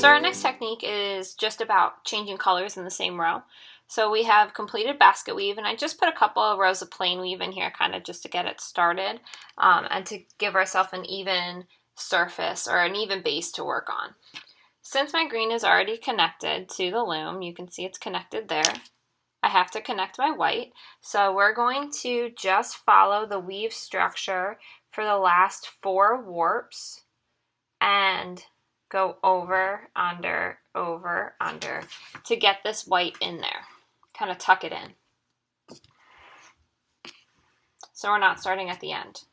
So our next technique is just about changing colors in the same row. So we have completed basket weave, and I just put a couple of rows of plain weave in here kind of just to get it started and to give ourselves an even surface or an even base to work on. Since my green is already connected to the loom, you can see it's connected there, I have to connect my white. So we're going to just follow the weave structure for the last 4 warps and go over, under, over, under to get this white in there. Kind of tuck it in. So we're not starting at the end.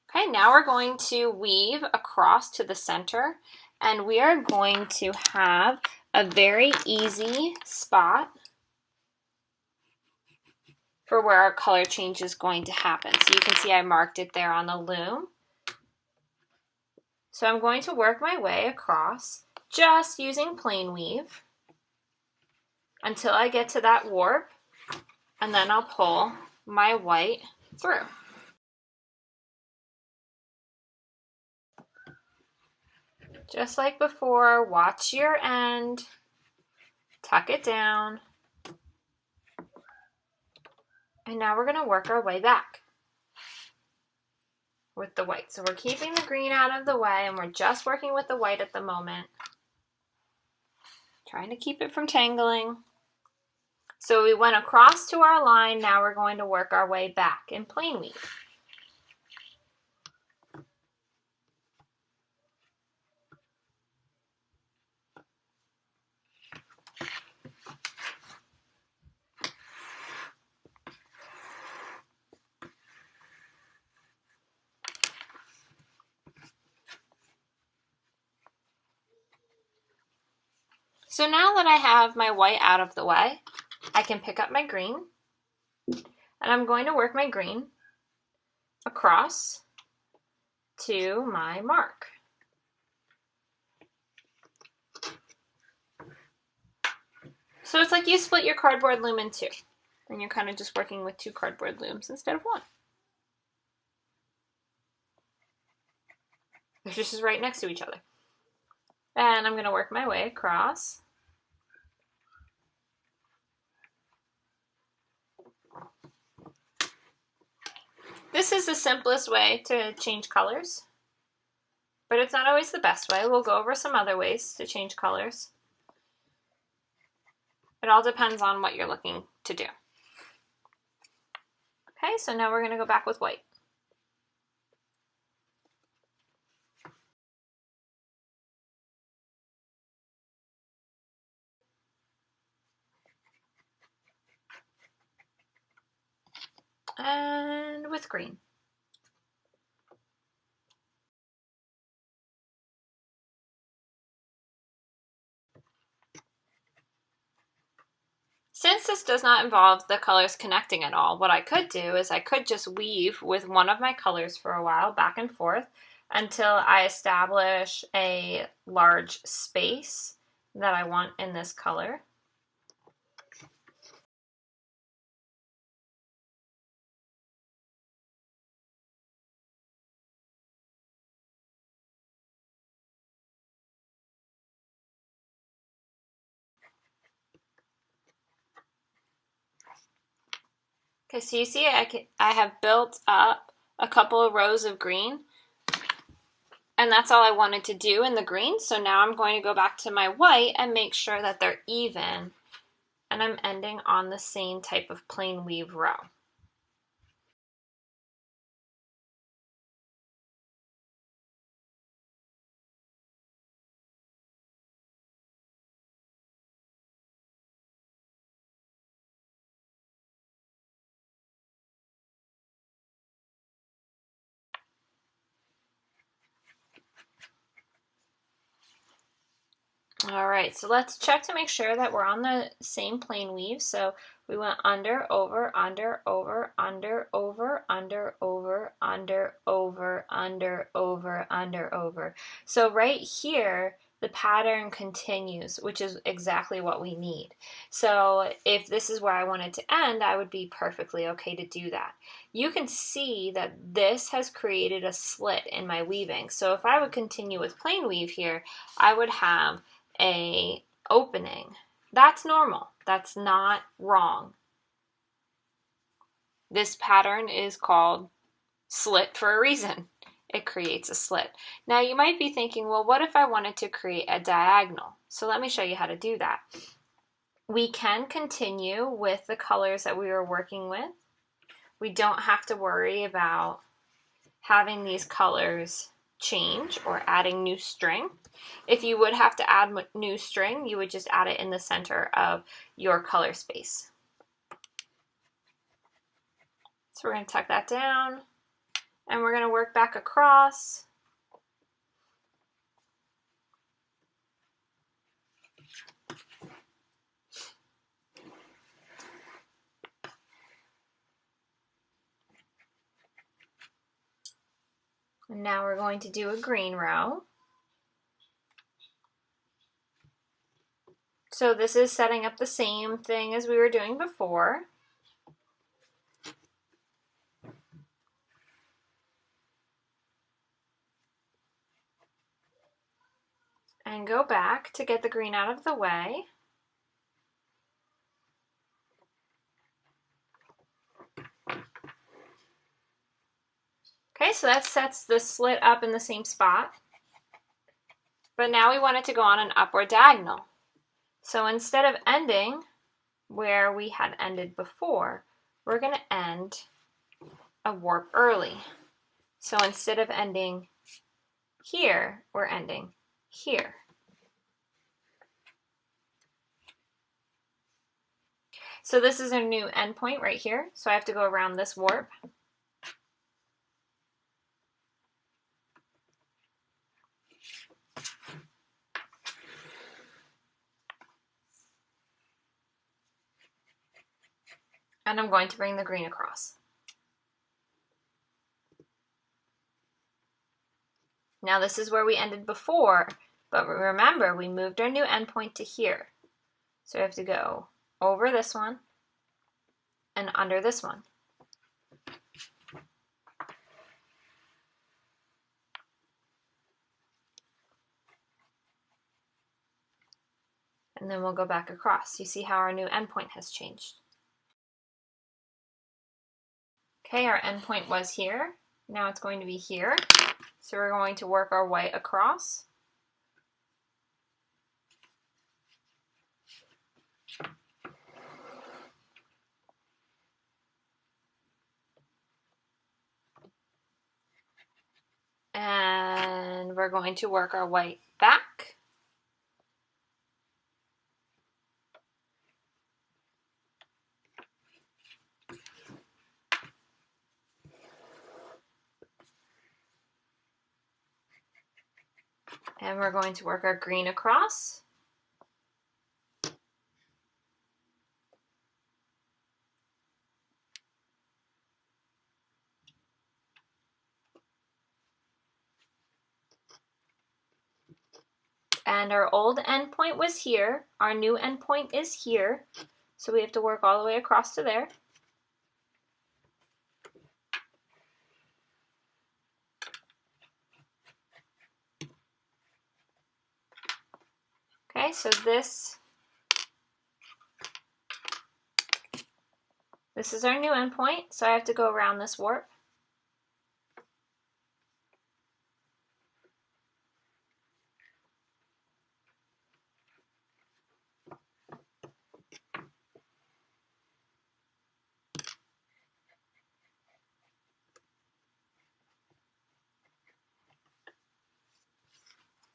Okay, now we're going to weave across to the center, and we are going to have a very easy spot for where our color change is going to happen. So you can see I marked it there on the loom. So I'm going to work my way across just using plain weave until I get to that warp, and then I'll pull my white through. Just like before, watch your end, tuck it down, and now we're going to work our way back with the white. So we're keeping the green out of the way, and we're just working with the white at the moment, trying to keep it from tangling. So we went across to our line, now we're going to work our way back in plain weave. So now that I have my white out of the way, I can pick up my green, and I'm going to work my green across to my mark. So it's like you split your cardboard loom in 2, and you're kind of just working with 2 cardboard looms instead of 1. They're just right next to each other. And I'm going to work my way across. This is the simplest way to change colors, but it's not always the best way. We'll go over some other ways to change colors. It all depends on what you're looking to do. Okay, so now we're going to go back with white. And with green. Since this does not involve the colors connecting at all, what I could do is I could just weave with one of my colors for a while, back and forth, until I establish a large space that I want in this color. Okay, so you see I have built up a couple of rows of green, and that's all I wanted to do in the green. So now I'm going to go back to my white and make sure that they're even, and I'm ending on the same type of plain weave row. All right, so let's check to make sure that we're on the same plain weave. So we went under, over, under, over, under, over, under, over, under, over, under, over, under, over. So right here, the pattern continues, which is exactly what we need. So if this is where I want it to end, I would be perfectly okay to do that. You can see that this has created a slit in my weaving. So if I would continue with plain weave here, I would have a opening. That's normal. That's not wrong. This pattern is called slit for a reason. It creates a slit. Now you might be thinking, well, what if I wanted to create a diagonal? So let me show you how to do that. We can continue with the colors that we were working with. We don't have to worry about having these colors change or adding new string. If you would have to add new string, you would just add it in the center of your color space. So we're going to tuck that down. And we're going to work back across. And now we're going to do a green row. So this is setting up the same thing as we were doing before. And go back to get the green out of the way. Okay, so that sets the slit up in the same spot. But now we want it to go on an upward diagonal. So instead of ending where we had ended before, we're going to end a warp early. So instead of ending here, we're ending here. So this is a new endpoint right here. So I have to go around this warp. And I'm going to bring the green across. Now this is where we ended before, but remember we moved our new endpoint to here. So we have to go over this one and under this one. And then we'll go back across. You see how our new endpoint has changed. Okay, our endpoint was here. Now it's going to be here. So we're going to work our white across. And we're going to work our white back. And we're going to work our green across. And our old endpoint was here. Our new endpoint is here. So we have to work all the way across to there. Okay, so this is our new endpoint. So I have to go around this warp.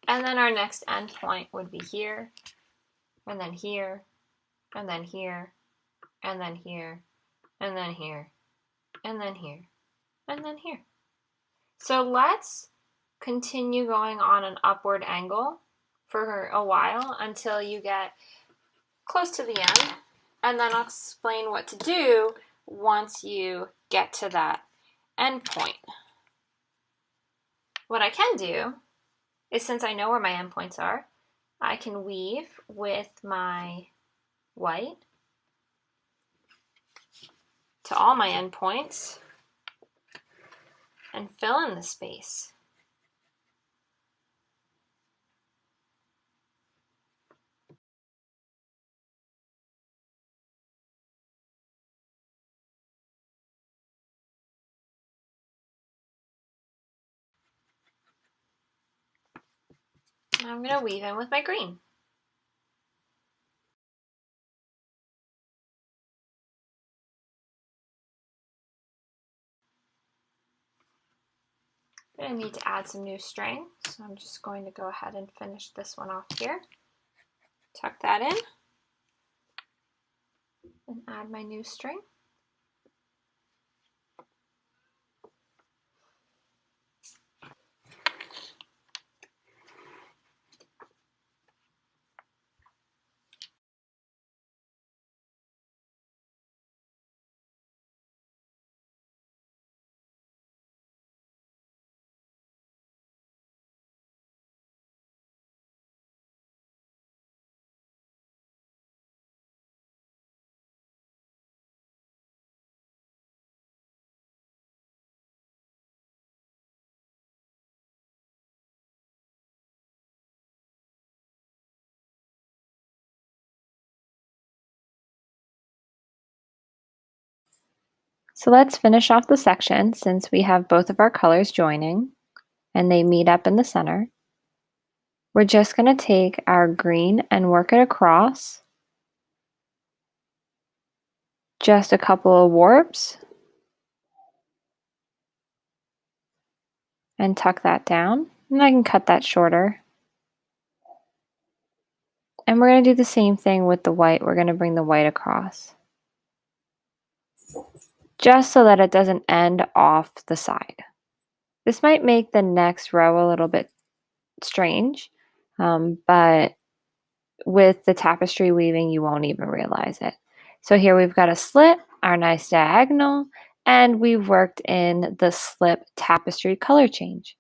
And then our next endpoint would be here, and then here, and then here, and then here, and then here, and then here, and then here. So let's continue going on an upward angle for a while until you get close to the end, and then I'll explain what to do once you get to that end point. What I can do is, since I know where my endpoints are, I can weave with my white to all my endpoints and fill in the space. I'm going to weave in with my green. I'm going to need to add some new string, so I'm just going to go ahead and finish this one off here. Tuck that in and add my new string. So let's finish off the section since we have both of our colors joining and they meet up in the center. We're just going to take our green and work it across. Just a couple of warps and tuck that down. And I can cut that shorter. And we're going to do the same thing with the white. We're going to bring the white across, just so that it doesn't end off the side. This might make the next row a little bit strange, but with the tapestry weaving, you won't even realize it. So here we've got a slit, our nice diagonal, and we've worked in the slip tapestry color change.